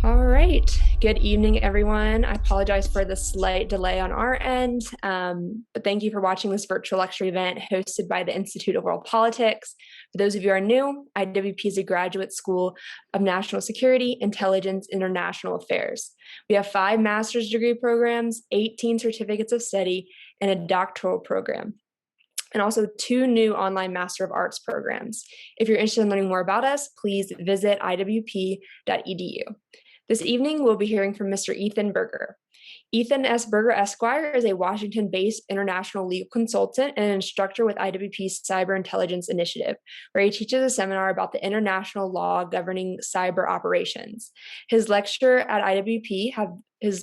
All right. Good evening, everyone. I apologize for the slight delay on our end, but thank you for watching this virtual lecture event hosted by the Institute of World Politics. For those of you who are new, IWP is a graduate school of national security, intelligence, and international affairs. We have 5 master's degree programs, 18 certificates of study, and a doctoral program, and also 2 new online Master of Arts programs. If you're interested in learning more about us, please visit iwp.edu. This evening, we'll be hearing from Mr. Ethan Berger. Ethan S. Berger Esquire is a Washington-based international legal consultant and an instructor with IWP's Cyber Intelligence Initiative, where he teaches a seminar about the international law governing cyber operations. His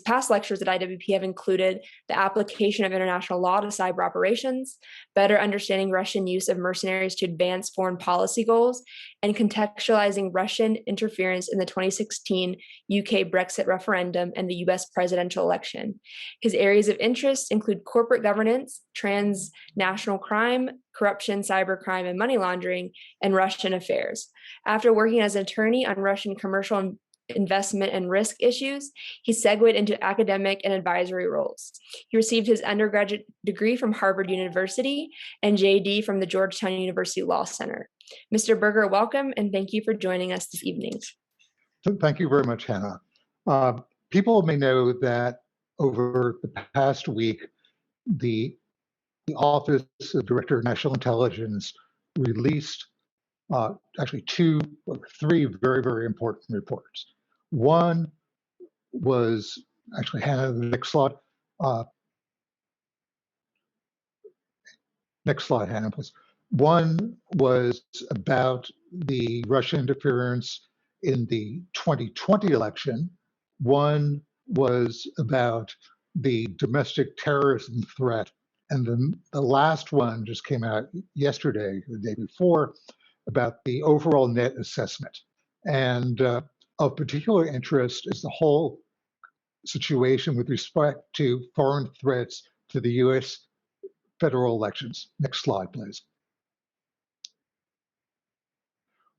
past lectures at IWP have included the application of international law to cyber operations, better understanding Russian use of mercenaries to advance foreign policy goals, and contextualizing Russian interference in the 2016 UK Brexit referendum and the US presidential election. His areas of interest include corporate governance, transnational crime, corruption, cybercrime, and money laundering, and Russian affairs. After working as an attorney on Russian commercial investment and risk issues, he segued into academic and advisory roles. He received his undergraduate degree from Harvard University and JD from the Georgetown University Law Center. Mr. Berger, welcome, and thank you for joining us this evening. Thank you very much, Hannah. People may know that over the past week, the Office of Director of National Intelligence released actually 2 or 3 very, very important reports. One was actually, Hannah, the next slide. Next slide, Hannah, please. One was about the Russian interference in the 2020 election. One was about the domestic terrorism threat. And then the last one just came out yesterday, the day before, about the overall net assessment. And of particular interest is the whole situation with respect to foreign threats to the US federal elections. Next slide, please.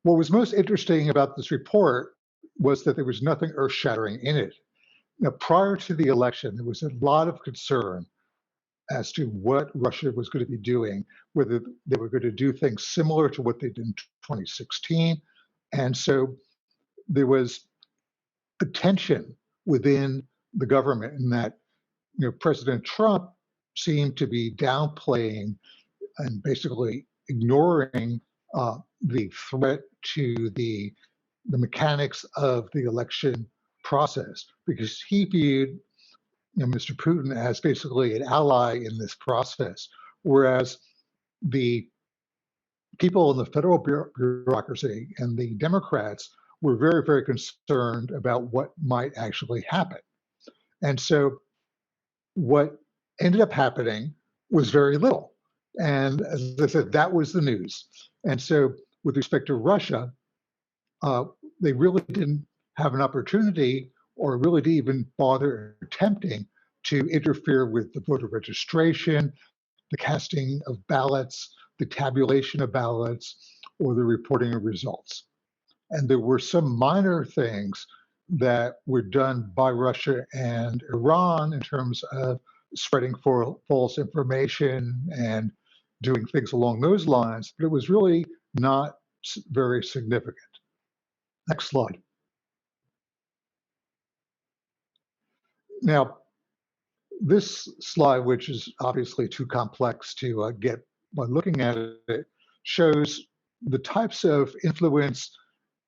What was most interesting about this report was that there was nothing earth-shattering in it. Now, prior to the election, there was a lot of concern as to what Russia was going to be doing, whether they were going to do things similar to what they did in 2016. And so there was the tension within the government in that, President Trump seemed to be downplaying and basically ignoring the threat to the mechanics of the election process, because he viewed Mr. Putin as basically an ally in this process, whereas the people in the federal bureaucracy and the Democrats were very, very concerned about what might actually happen. And so what ended up happening was very little. And as I said, that was the news. And so with respect to Russia, they really didn't have an opportunity or really didn't even bother attempting to interfere with the voter registration, the casting of ballots, the tabulation of ballots, or the reporting of results. And there were some minor things that were done by Russia and Iran in terms of spreading false information and doing things along those lines, but it was really not very significant. Next slide. Now, this slide, which is obviously too complex to get by looking at it, shows the types of influence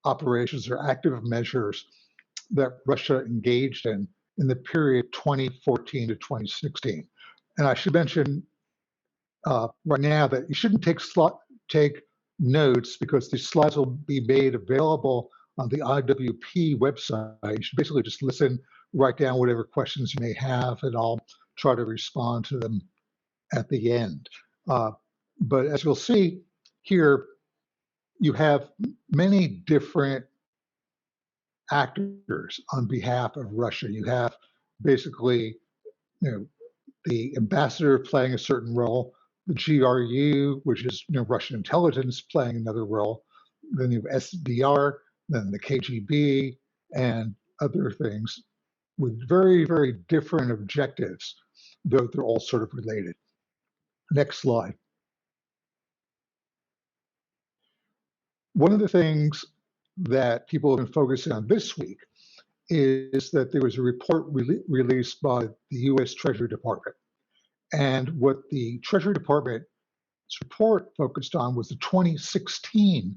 operations or active measures that Russia engaged in the period 2014 to 2016. And I should mention right now that you shouldn't take notes, because these slides will be made available on the IWP website. You should basically just listen, write down whatever questions you may have, and I'll try to respond to them at the end. But as you'll see here, you have many different actors on behalf of Russia. You have basically, the ambassador playing a certain role, the GRU, which is Russian intelligence, playing another role. Then you have SVR, then the KGB, and other things with very, very different objectives, though they're all sort of related. Next slide. One of the things that people have been focusing on this week is that there was a report released by the US Treasury Department. And what the Treasury Department's report focused on was the 2016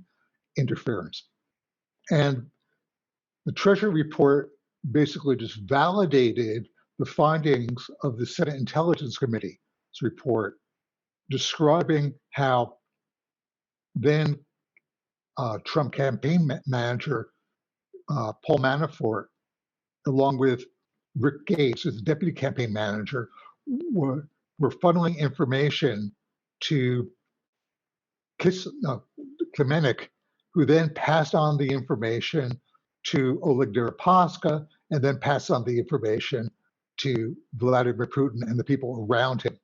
interference. And the Treasury Report basically just validated the findings of the Senate Intelligence Committee's report, describing how then Trump campaign manager Paul Manafort, along with Rick Gates, as the deputy campaign manager, were funneling information to Klemennik, who then passed on the information to Oleg Deripaska, and then passed on the information to Vladimir Putin and the people around him.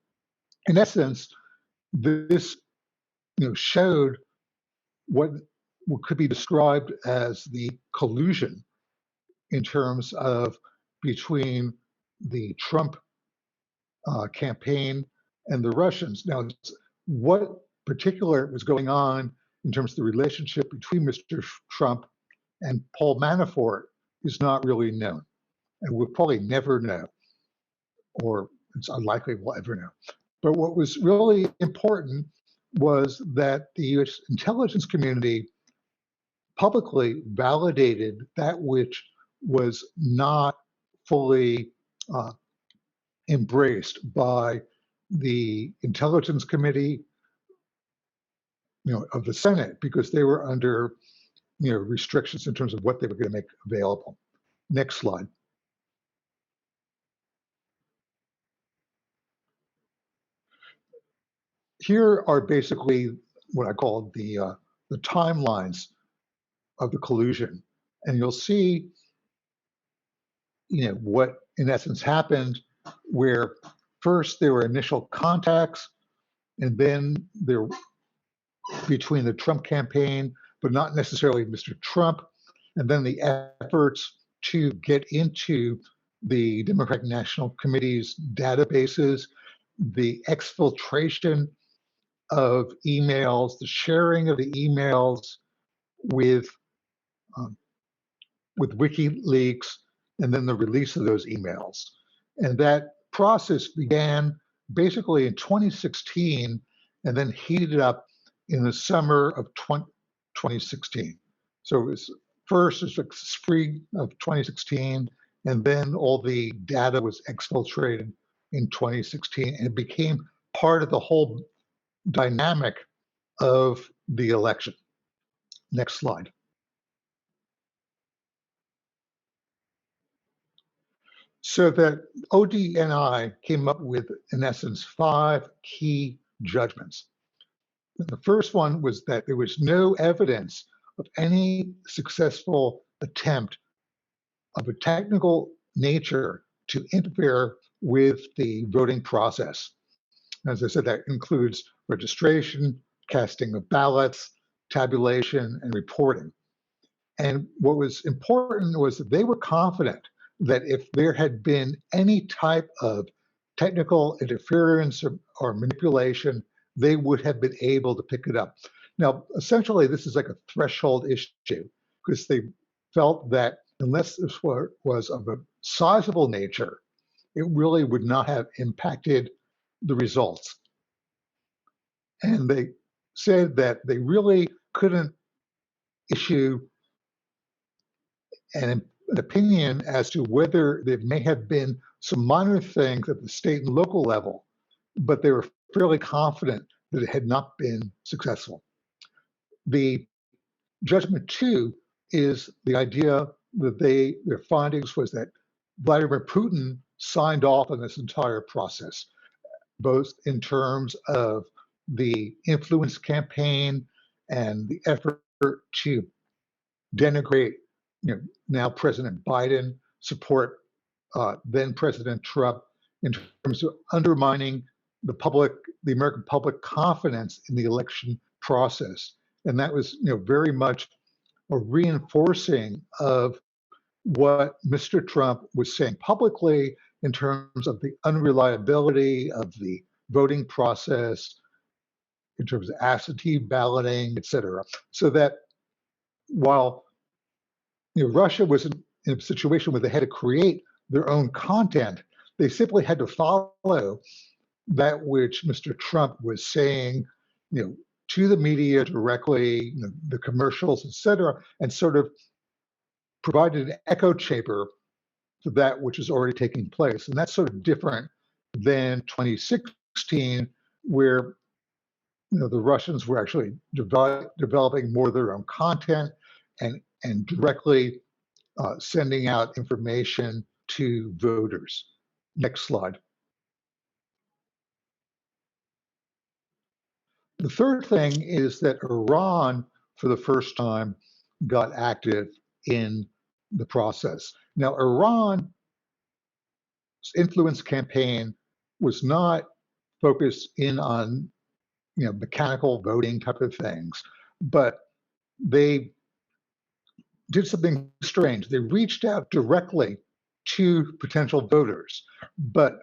In essence, this showed what could be described as the collusion in terms of between the Trump campaign and the Russians. Now, what particular was going on in terms of the relationship between Mr. Trump and Paul Manafort is not really known, and we'll probably never know, or it's unlikely we'll ever know. But what was really important was that the US intelligence community publicly validated that which was not fully embraced by the Intelligence Committee, of the Senate, because they were under, restrictions in terms of what they were going to make available. Next slide. Here are basically what I call the timelines of the collusion, and you'll see, what in essence happened, where first there were initial contacts, and then there between the Trump campaign, but not necessarily Mr. Trump, and then the efforts to get into the Democratic National Committee's databases, the exfiltration of emails, the sharing of the emails with WikiLeaks, and then the release of those emails. And that process began basically in 2016 and then heated up in the summer of 2016. So it was first, it was like spring of 2016, and then all the data was exfiltrated in 2016, and it became part of the whole dynamic of the election. Next slide. So that ODNI came up with, in essence, 5 key judgments. The first one was that there was no evidence of any successful attempt of a technical nature to interfere with the voting process. As I said, that includes registration, casting of ballots, tabulation, and reporting. And what was important was that they were confident that if there had been any type of technical interference or manipulation, they would have been able to pick it up. Now, essentially, this is like a threshold issue, because they felt that unless this was of a sizable nature, it really would not have impacted the results. And they said that they really couldn't issue an opinion as to whether there may have been some minor things at the state and local level, but they were fairly confident that it had not been successful. The judgment 2 is the idea that their findings was that Vladimir Putin signed off on this entire process, both in terms of the influence campaign and the effort to denigrate, now President Biden, support then President Trump, in terms of undermining the American public confidence in the election process. And that was, very much a reinforcing of what Mr. Trump was saying publicly in terms of the unreliability of the voting process, in terms of absentee balloting, et cetera. So that while Russia was in a situation where they had to create their own content, they simply had to follow that which Mr. Trump was saying, to the media directly, the commercials, et cetera, and sort of provided an echo chamber to that which is already taking place. And that's sort of different than 2016, where the Russians were actually developing more of their own content and directly sending out information to voters. Next slide. The third thing is that Iran, for the first time, got active in the process. Now, Iran's influence campaign was not focused in on mechanical voting type of things, but they did something strange. They reached out directly to potential voters, but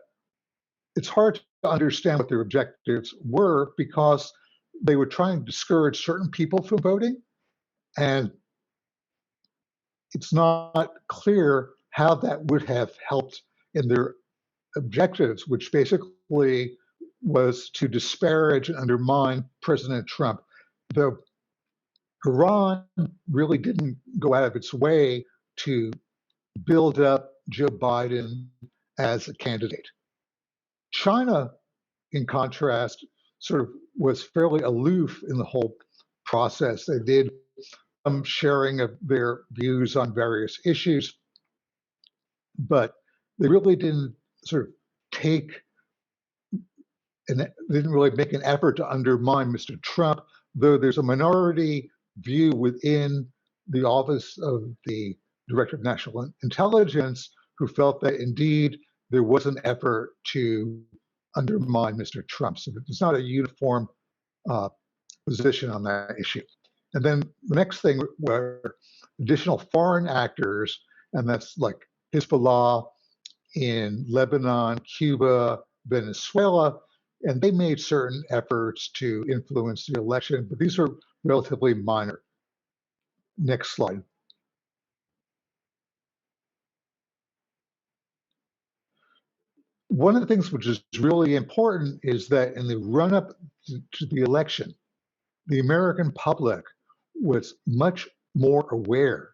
it's hard to understand what their objectives were because they were trying to discourage certain people from voting, and it's not clear how that would have helped in their objectives, which basically was to disparage and undermine President Trump. Though Iran really didn't go out of its way to build up Joe Biden as a candidate. China, in contrast, sort of was fairly aloof in the whole process. They did some sharing of their views on various issues, but they really didn't sort of didn't really make an effort to undermine Mr. Trump, though there's a minority view within the Office of the Director of National Intelligence who felt that indeed there was an effort to undermine Mr. Trump. So it's not a uniform position on that issue. And then the next thing were additional foreign actors, and that's like Hezbollah in Lebanon, Cuba, Venezuela, and they made certain efforts to influence the election, but these are relatively minor. Next slide. One of the things which is really important is that in the run-up to the election, the American public was much more aware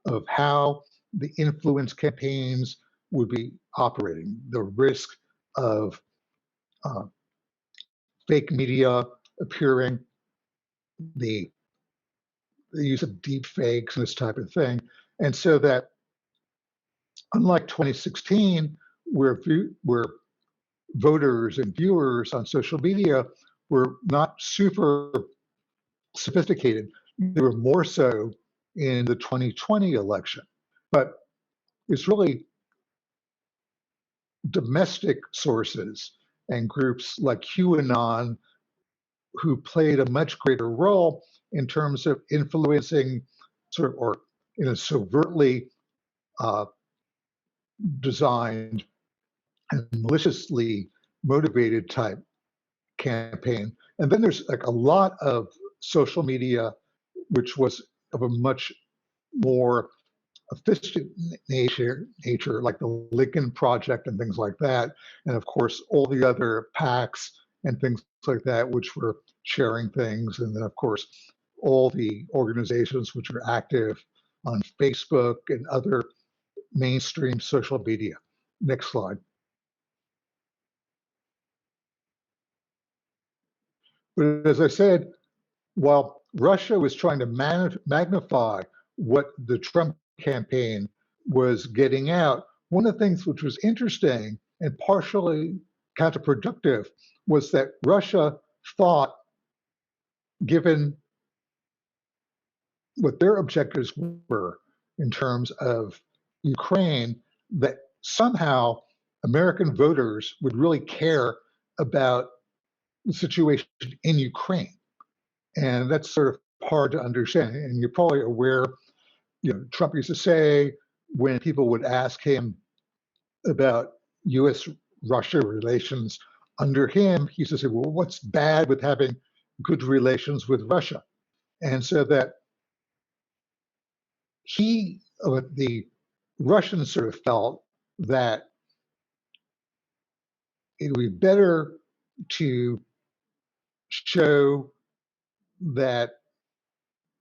of how the influence campaigns would be operating, the risk of fake media appearing, the use of deep fakes and this type of thing. And so that unlike 2016, where voters and viewers on social media were not super sophisticated, they were more so in the 2020 election. But it's really domestic sources and groups like QAnon who played a much greater role in terms of influencing or in a sobertly designed and maliciously motivated type campaign. And then there's like a lot of social media, which was of a much more sophisticated nature, like the Lincoln Project and things like that. And of course, all the other PACs and things like that, which were sharing things. And then of course, all the organizations which are active on Facebook and other mainstream social media. Next slide. But as I said, while Russia was trying to magnify what the Trump campaign was getting out, one of the things which was interesting and partially counterproductive was that Russia thought, given what their objectives were in terms of Ukraine, that somehow American voters would really care about the situation in Ukraine. And that's sort of hard to understand. And you're probably aware, Trump used to say, when people would ask him about U.S.-Russia relations under him, he used to say, well, what's bad with having good relations with Russia? And so that the Russians sort of felt that it would be better to show that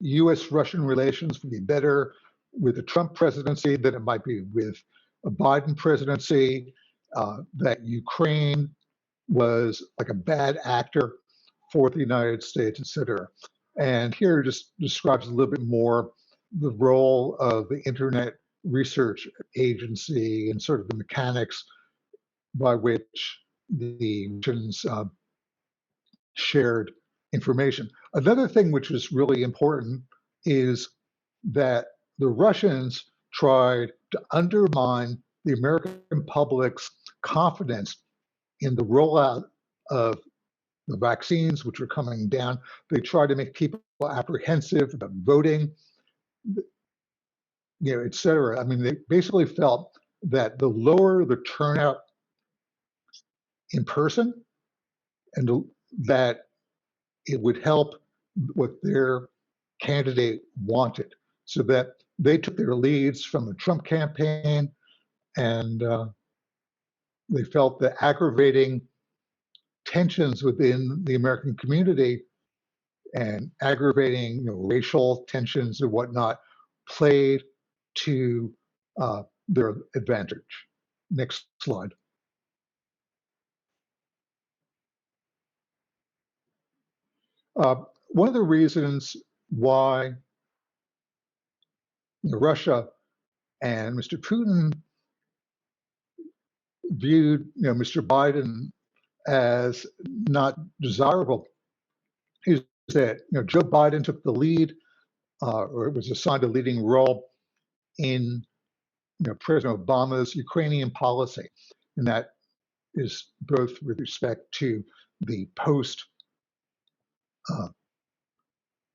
U.S.-Russian relations would be better with the Trump presidency than it might be with a Biden presidency, that Ukraine was like a bad actor for the United States, et cetera. And here just describes a little bit more the role of the Internet Research Agency and sort of the mechanics by which the Russians shared information. Another thing which is really important is that the Russians tried to undermine the American public's confidence in the rollout of the vaccines, which were coming down. They tried to make people apprehensive about voting, et cetera. I mean, they basically felt that the lower the turnout in person, and that it would help what their candidate wanted, so that they took their leads from the Trump campaign, and they felt that aggravating tensions within the American community and aggravating racial tensions and whatnot played to their advantage. Next slide. One of the reasons why Russia and Mr. Putin viewed Mr. Biden as not desirable is that Joe Biden took the lead, or was assigned a leading role in President Obama's Ukrainian policy, and that is both with respect to the post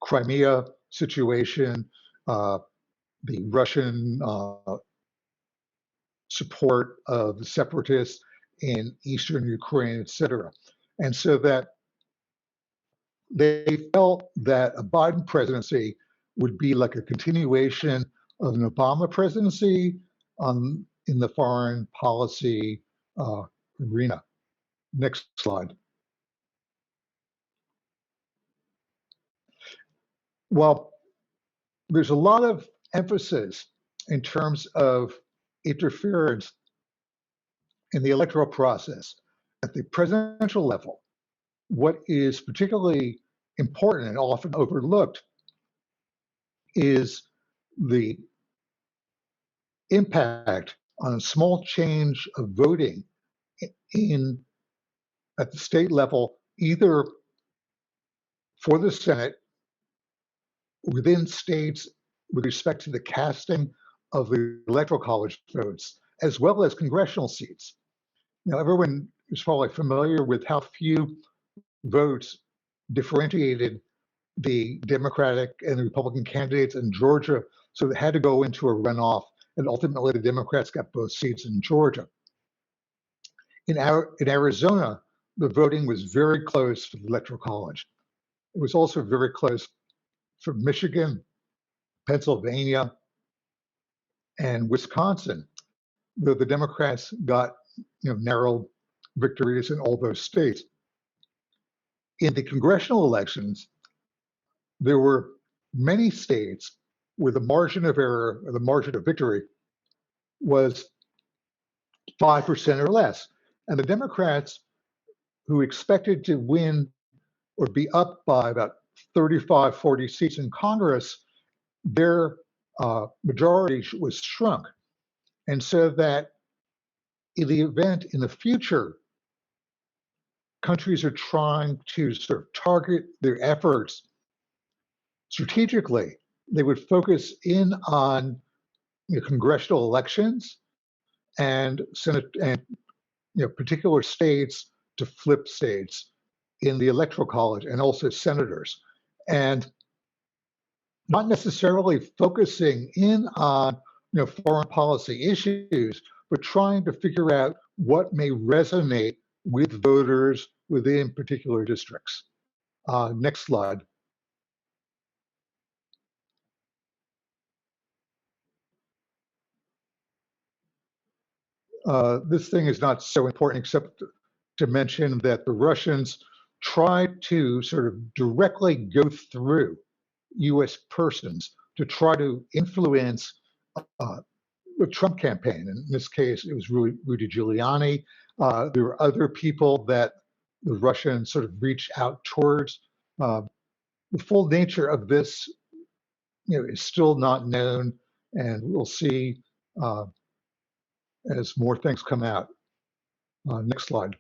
Crimea situation, the Russian support of the separatists in eastern Ukraine, et cetera. And so that they felt that a Biden presidency would be like a continuation of an Obama presidency in the foreign policy arena. Next slide. Well, there's a lot of emphasis in terms of interference in the electoral process at the presidential level. What is particularly important and often overlooked is the impact on a small change of voting at the state level, either for the Senate, within states with respect to the casting of the electoral college votes, as well as congressional seats. Now, everyone is probably familiar with how few votes differentiated the Democratic and the Republican candidates in Georgia, so they had to go into a runoff, and ultimately the Democrats got both seats in Georgia. In Arizona, the voting was very close for the Electoral College. It was also very close for Michigan, Pennsylvania, and Wisconsin, though the Democrats got narrow victories in all those states. In the congressional elections, there were many states where the margin of error, or the margin of victory, was 5% or less. And the Democrats, who expected to win or be up by about 35, 40 seats in Congress, their majority was shrunk. And so that in the event in the future, countries are trying to sort of target their efforts strategically, they would focus in on congressional elections and Senate and particular states to flip states in the Electoral College, and also senators, and not necessarily focusing in on foreign policy issues, but trying to figure out what may resonate with voters within particular districts. Next slide. This thing is not so important except to mention that the Russians tried to sort of directly go through US persons to try to influence the Trump campaign. In this case, it was Rudy Giuliani. There were other people that the Russians sort of reached out towards. The full nature of this is still not known, and we'll see as more things come out. Next slide.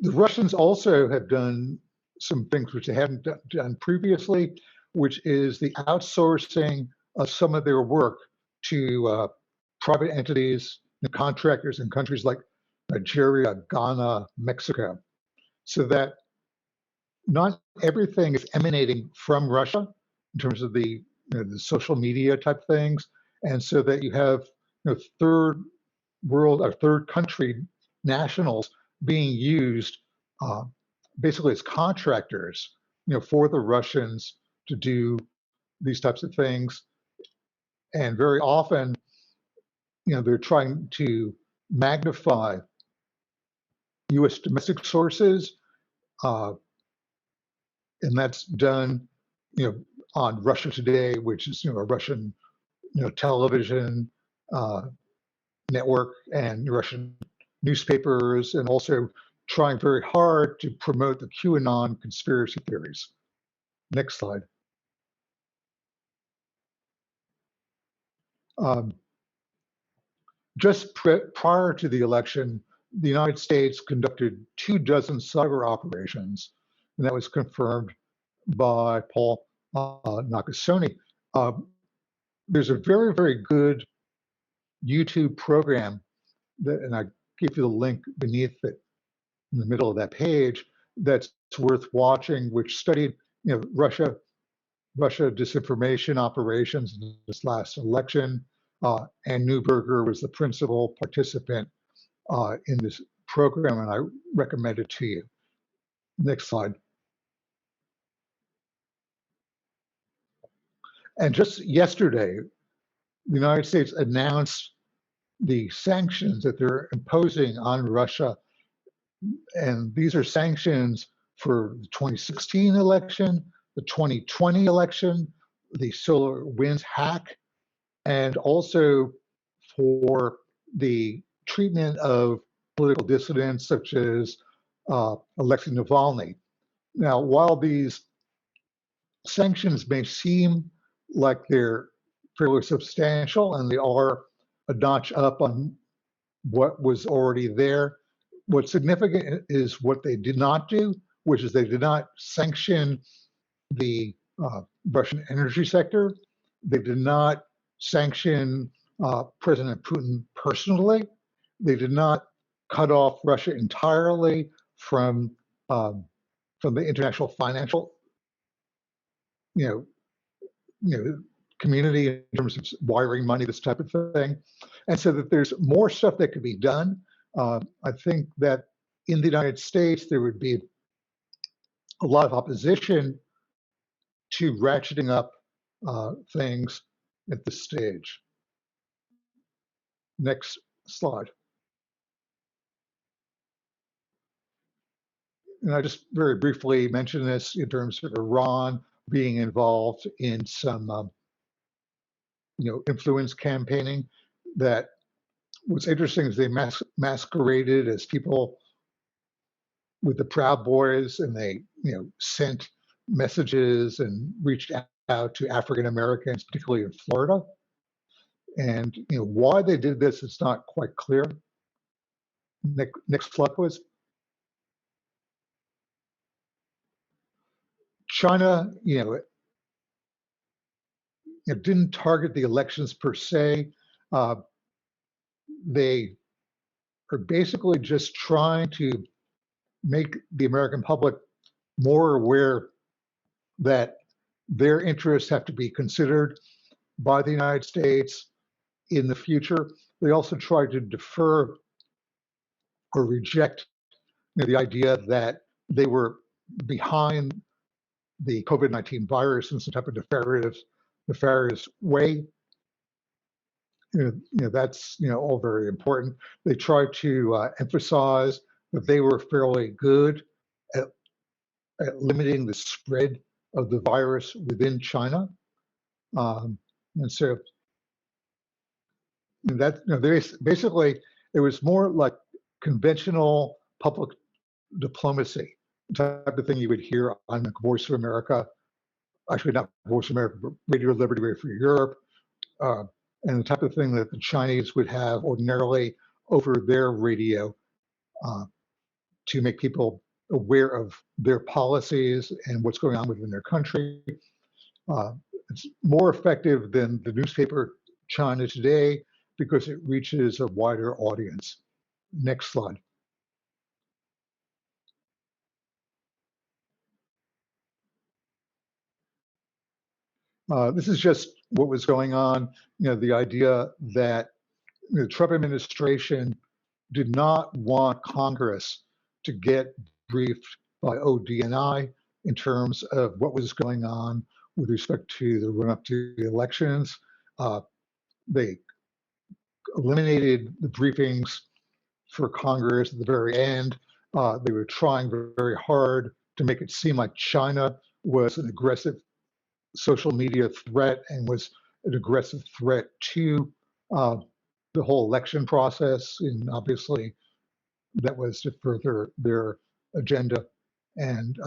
The Russians also have done some things which they hadn't done previously, which is the outsourcing of some of their work to private entities and contractors in countries like Nigeria, Ghana, Mexico, so that not everything is emanating from Russia in terms of the social media type things, and so that you have third world or third country nationals being used basically as contractors, for the Russians to do these types of things. And very often, they're trying to magnify U.S. domestic sources, and that's done, on Russia Today, which is a Russian, television network, and Russian newspapers, and also trying very hard to promote the QAnon conspiracy theories. Next slide. Just prior to the election, the United States conducted 24 cyber operations, and that was confirmed by Paul Nakasone. There's a very, very good YouTube program and I give you the link beneath it in the middle of that page, that's worth watching, which studied Russia disinformation operations in this last election. And Neuberger was the principal participant in this program, and I recommend it to you. Next slide. And just yesterday, the United States announced the sanctions that they're imposing on Russia. And these are sanctions for the 2016 election, the 2020 election, the SolarWinds hack, and also for the treatment of political dissidents such as Alexei Navalny. Now, while these sanctions may seem like they're fairly substantial, and they are a notch up on what was already there, what's significant is what they did not do, which is they did not sanction the Russian energy sector. They did not sanction President Putin personally. They did not cut off Russia entirely from the international financial, community in terms of wiring money, this type of thing. And so that there's more stuff that could be done. I think that in the United States, there would be a lot of opposition to ratcheting up things at this stage. Next slide. And I just very briefly mentioned this in terms of Iran being involved in some, influence campaigning. That what's interesting is they masqueraded as people with the Proud Boys, and they, sent messages and reached out to African Americans, particularly in Florida. And why they did this is not quite clear. Next slide, please. China, it didn't target the elections per se. They are basically just trying to make the American public more aware that their interests have to be considered by the United States in the future. They also tried to defer or reject the idea that they were behind the COVID-19 virus in some type of nefarious way. That's all very important. They tried to emphasize that they were fairly good at, limiting the spread of the virus within China, and so that basically it was more like conventional public diplomacy type of thing you would hear on like Voice of America, actually not Voice of America, but Radio Liberty, Radio Free Europe, uh, and the type of thing that the Chinese would have ordinarily over their radio uh, to make people aware of their policies and what's going on within their country. It's more effective than the newspaper China Today because it reaches a wider audience. Next slide. This is just what was going on. The idea that the Trump administration did not want Congress to get briefed by ODNI in terms of what was going on with respect to the run-up to the elections. They eliminated the briefings for Congress at the very end. They were trying very hard to make it seem like China was an aggressive social media threat and was an aggressive threat to the whole election process. And obviously, that was to further their agenda. And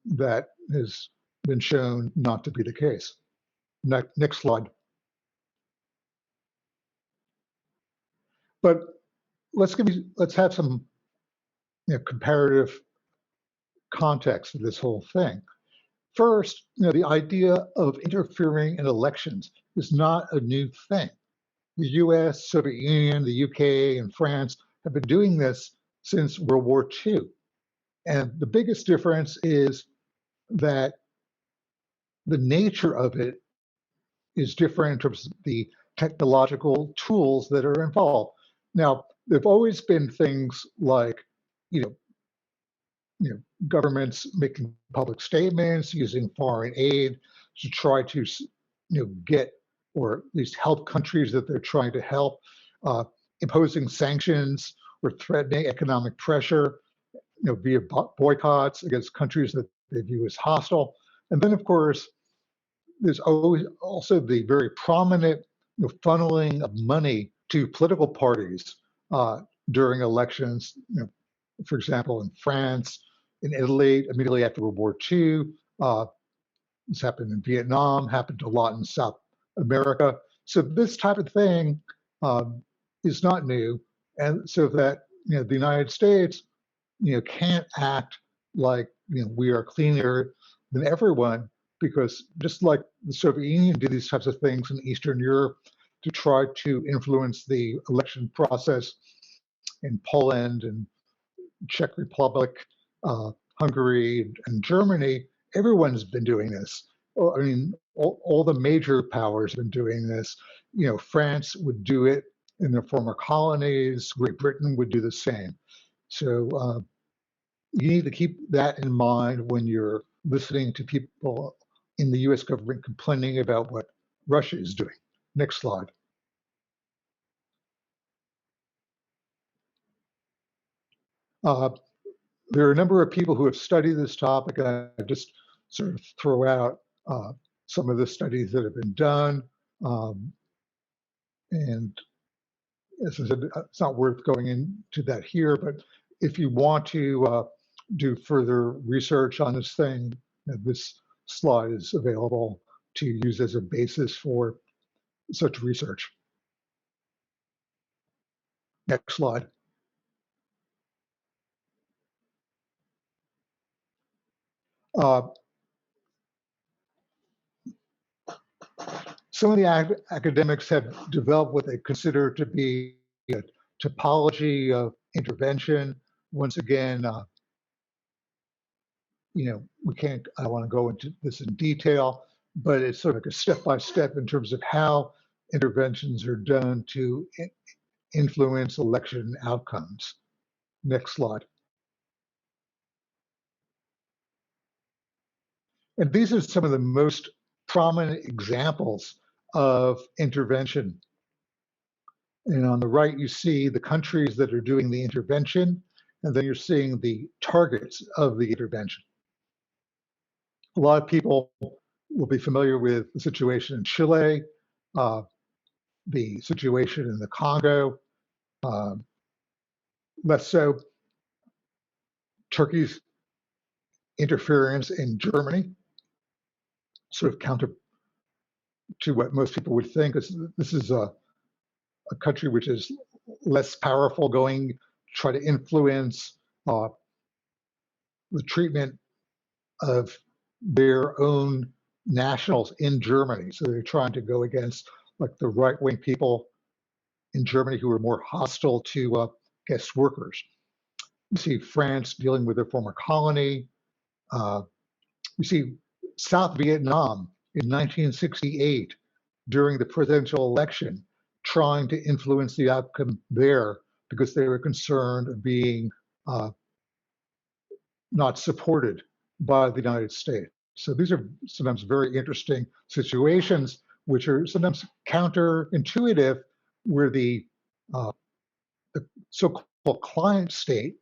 that has been shown not to be the case. Next slide. But let's have some comparative context of this whole thing. First, the idea of interfering in elections is not a new thing. The US, Soviet Union, the UK, and France have been doing this since World War II. And the biggest difference is that the nature of it is different in terms of the technological tools that are involved. Now, there've always been things like, governments making public statements, using foreign aid to try to, get or at least help countries that they're trying to help, imposing sanctions or threatening economic pressure, via boycotts against countries that they view as hostile. And then, of course, there's always also the very prominent funneling of money to political parties during elections. For example, in France, in Italy, immediately after World War II. This happened in Vietnam, happened a lot in South America. So this type of thing is not new. And so that, the United States, can't act like, we are cleaner than everyone, because just like the Soviet Union did these types of things in Eastern Europe to try to influence the election process in Poland and Czech Republic, Hungary, and Germany, everyone's been doing this. I mean, all the major powers have been doing this. France would do it in their former colonies. Great Britain would do the same. So you need to keep that in mind when you're listening to people in the US government complaining about what Russia is doing. Next slide. There are a number of people who have studied this topic, and I just sort of throw out some of the studies that have been done. And as I said, it's not worth going into that here, but if you want to do further research on this thing, this slide is available to use as a basis for such research. Next slide. Some of the academics have developed what they consider to be a topology of intervention. Once again, we can't, I don't want to go into this in detail, but it's sort of like a step-by-step in terms of how interventions are done to influence election outcomes. Next slide. And these are some of the most prominent examples of intervention. And on the right, you see the countries that are doing the intervention, and then you're seeing the targets of the intervention. A lot of people will be familiar with the situation in Chile, the situation in the Congo, less so Turkey's interference in Germany, sort of counter to what most people would think. This is a country which is less powerful, going try to influence the treatment of their own nationals in Germany. So they're trying to go against like the right-wing people in Germany who are more hostile to guest workers. You see France dealing with their former colony. You see South Vietnam in 1968 during the presidential election trying to influence the outcome there because they were concerned of being not supported by the United States. So these are sometimes very interesting situations, which are sometimes counterintuitive, where the so-called client state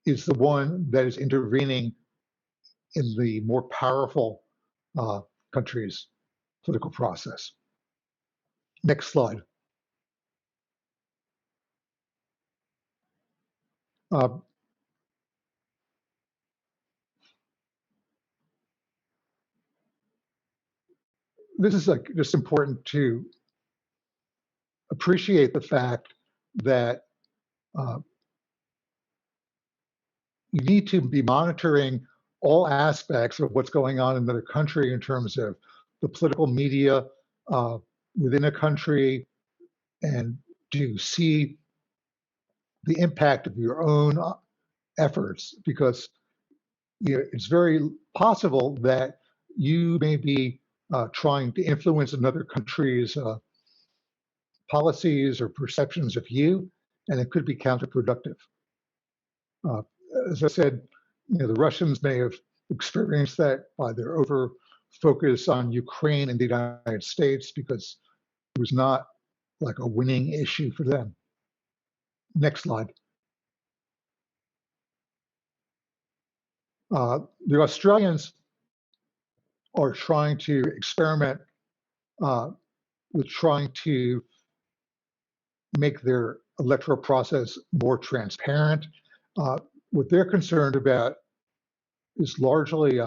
is the one that is intervening in the more powerful country's political process. Next slide. This is like just important to appreciate the fact that you need to be monitoring all aspects of what's going on in the country in terms of the political media within a country, and to see the impact of your own efforts, because it's very possible that you may be trying to influence another country's policies or perceptions of you, and it could be counterproductive. As I said, the Russians may have experienced that by their over focus on Ukraine and the United States, because it was not like a winning issue for them. Next slide. The Australians are trying to experiment with trying to make their electoral process more transparent. What they're concerned about is largely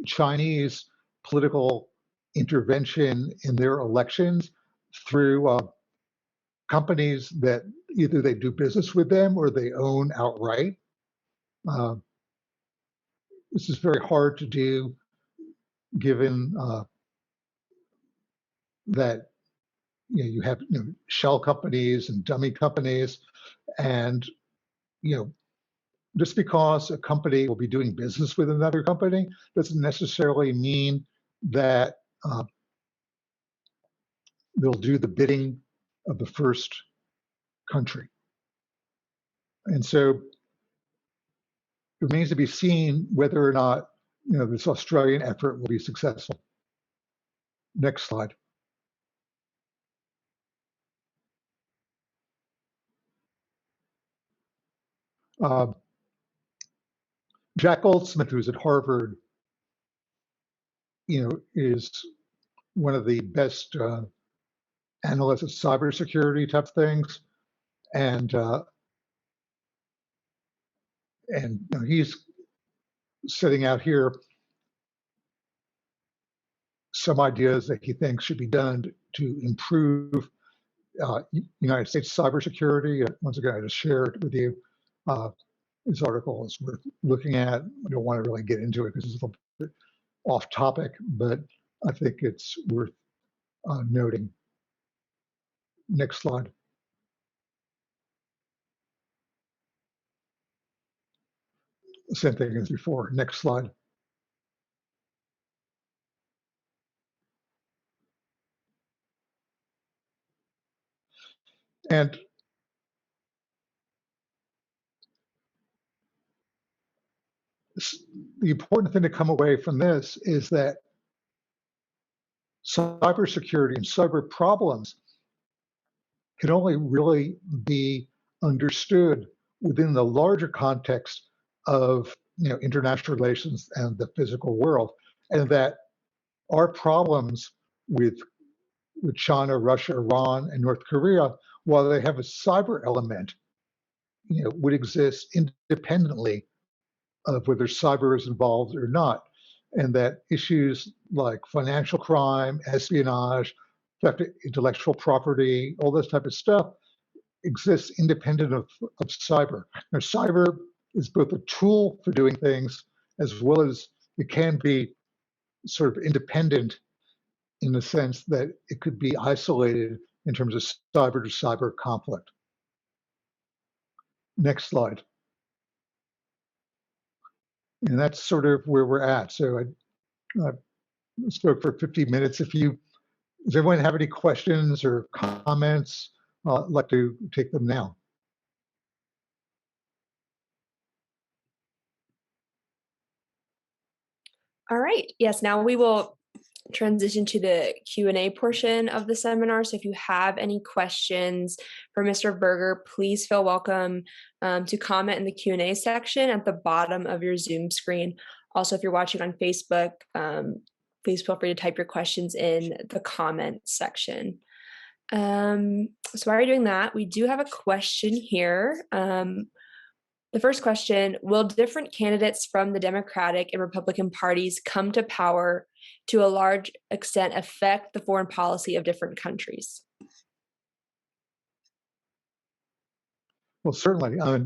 Chinese political intervention in their elections through companies that either they do business with them or they own outright. This is very hard to do, given that you have shell companies and dummy companies, and just because a company will be doing business with another company doesn't necessarily mean that they'll do the bidding of the first country. And so it remains to be seen whether or not this Australian effort will be successful. Next slide. JackAltman, who's at Harvard, is one of the best analysts of cybersecurity type things, and he's setting out here some ideas that he thinks should be done to improve United States cybersecurity. Once again, I just shared with you his article is worth looking at. I don't want to really get into it because it's a little bit off topic, but I think it's worth noting. Next slide. same thing as before. Next slide. And the important thing to come away from this is that cybersecurity and cyber problems can only really be understood within the larger context of international relations and the physical world, and that our problems with China, Russia, Iran, and North Korea, while they have a cyber element, would exist independently of whether cyber is involved or not, and that issues like financial crime, espionage, theft of intellectual property, all this type of stuff exists independent of cyber. Now, cyber is both a tool for doing things as well as it can be sort of independent in the sense that it could be isolated in terms of cyber to cyber conflict. Next slide. And that's sort of where we're at. So I spoke for 50 minutes. Does everyone have any questions or comments? I'd like to take them now. All right. Yes, now we will transition to the Q&A portion of the seminar. So if you have any questions for Mr. Berger, please feel welcome to comment in the Q&A section at the bottom of your Zoom screen. Also, if you're watching on Facebook, please feel free to type your questions in the comment section. So while you're doing that, we do have a question here. The first question, will different candidates from the Democratic and Republican parties come to power to a large extent affect the foreign policy of different countries? Well, certainly. I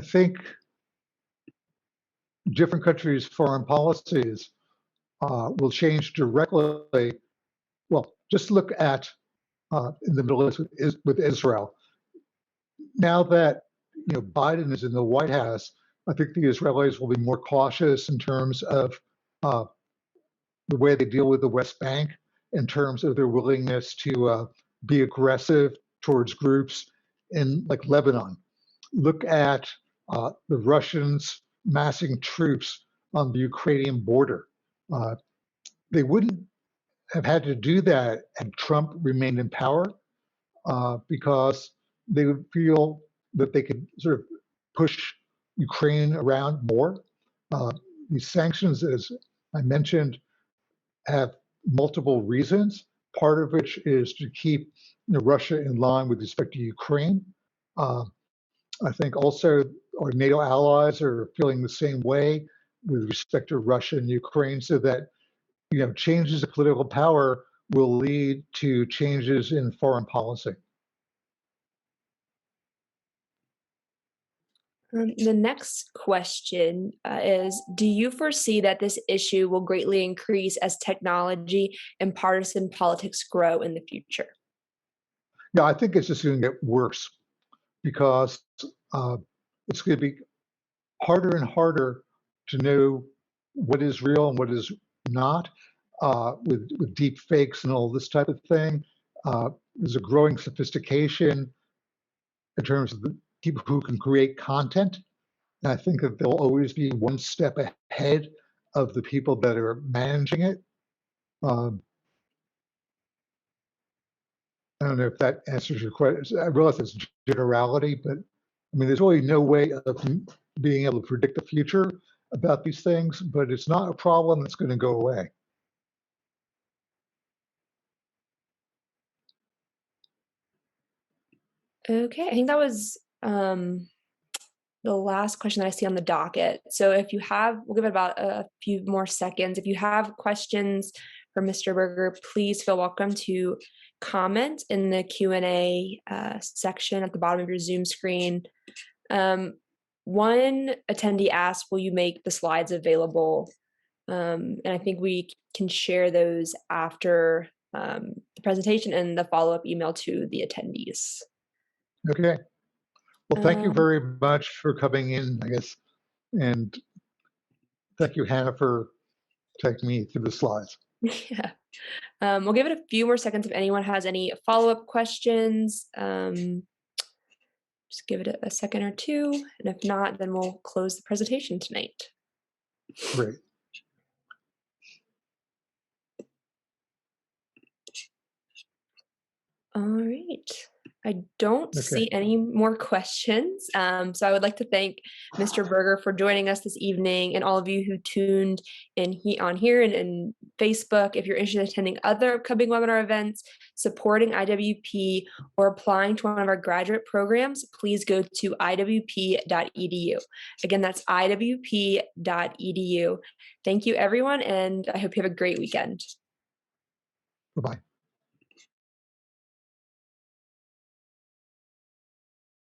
think different countries' foreign policies will change directly. Well, just look at in the Middle East with Israel. Now that Biden is in the White House, I think the Israelis will be more cautious in terms of the way they deal with the West Bank, in terms of their willingness to be aggressive towards groups in like Lebanon. Look at the Russians massing troops on the Ukrainian border. They wouldn't have had to do that had Trump remained in power because they would feel that they could sort of push Ukraine around more. These sanctions, as I mentioned, have multiple reasons, part of which is to keep Russia in line with respect to Ukraine. I think also our NATO allies are feeling the same way with respect to Russia and Ukraine, so that changes of political power will lead to changes in foreign policy. The next question is, do you foresee that this issue will greatly increase as technology and partisan politics grow in the future? Yeah, I think it's just going to get worse because it's going to be harder and harder to know what is real and what is not with deep fakes and all this type of thing. There's a growing sophistication in terms of the people who can create content. And I think that they'll always be one step ahead of the people that are managing it. I don't know if that answers your question. I realize it's generality, but I mean, there's really no way of being able to predict the future about these things, but it's not a problem that's going to go away. Okay, I think that was the last question that I see on the docket. So if you have, we'll give it about a few more seconds. If you have questions for Mr. Berger, please feel welcome to comment in the Q&A section at the bottom of your Zoom screen. One attendee asked, will you make the slides available? And I think we can share those after the presentation and the follow-up email to the attendees. Okay. Well, thank you very much for coming in, I guess. And thank you, Hannah, for taking me through the slides. Yeah. We'll give it a few more seconds if anyone has any follow-up questions. Just give it a second or two. And if not, then we'll close the presentation tonight. Great. All right. I don't see any more questions. So I would like to thank Mr. Berger for joining us this evening, and all of you who tuned in on here and Facebook. If you're interested in attending other upcoming webinar events, supporting IWP, or applying to one of our graduate programs, please go to iwp.edu. Again, that's iwp.edu. Thank you, everyone, and I hope you have a great weekend. Bye-bye.